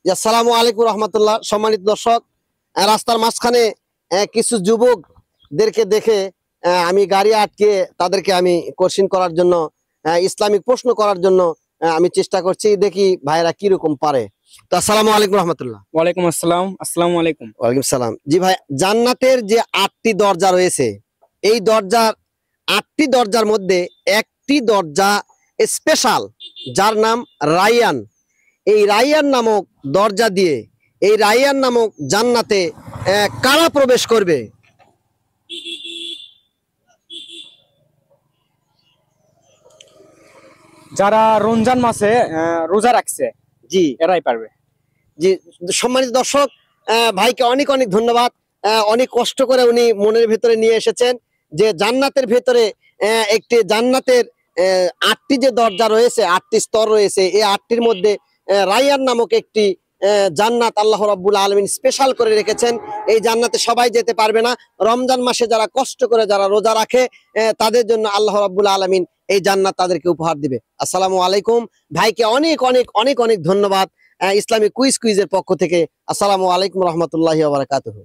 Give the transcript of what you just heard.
আসসালামু আলাইকুম রহমতুল্লাহ। সম্মানিত দর্শক, রাস্তার মাঝখানে কিছু যুবকদেরকে দেখে আমি গাড়ি আটকে তাদেরকে আমি কোশ্চিন করার জন্য, ইসলামিক প্রশ্ন করার জন্য আমি চেষ্টা করছি। দেখি ভাইরা কিরকম পারে। তো আসসালামু আলাইকুম রহমতুল্লাহ। ওয়ালাইকুম আসসালাম। আসসালামু আলাইকুম। ওয়ালাইকুম সালাম। জি ভাই, জান্নাতের যে 8টি দরজা রয়েছে, এই দরজার 8টি দরজার মধ্যে একটি দরজা স্পেশাল, যার নাম রাইয়ান। এই রাইয়ান নামক দরজা দিয়ে এই রাইয়ান নামক জান্নাতে কারা প্রবেশ করবে? যারা রমজান মাসে রোজা রাখছে, জি এরাই পারবে। জি, সম্মানিত দর্শক, ভাইকে অনেক অনেক ধন্যবাদ। অনেক কষ্ট করে উনি মনের ভেতরে নিয়ে এসেছেন যে জান্নাতের ভেতরে একটি জান্নাতের 8টি যে দরজা রয়েছে, 8টি স্তর রয়েছে, এই 8টির মধ্যে রাইয়ান নামক একটি জান্নাত আল্লাহ রাব্বুল আলামিন স্পেশাল করে রেখেছেন। এই জান্নাতে সবাই যেতে পারবে না। রমজান মাসে যারা কষ্ট করে যারা রোজা রাখে, তাদের জন্য আল্লাহ রাব্বুল আলামিন এই জান্নাত তাদেরকে উপহার দিবে। আসসালামু আলাইকুম। ভাইকে অনেক অনেক অনেক অনেক ধন্যবাদ ইসলামিক কুইজের পক্ষ থেকে। আসসালামু আলাইকুম রহমতুল্লাহি ওয়া বারাকাতুহু।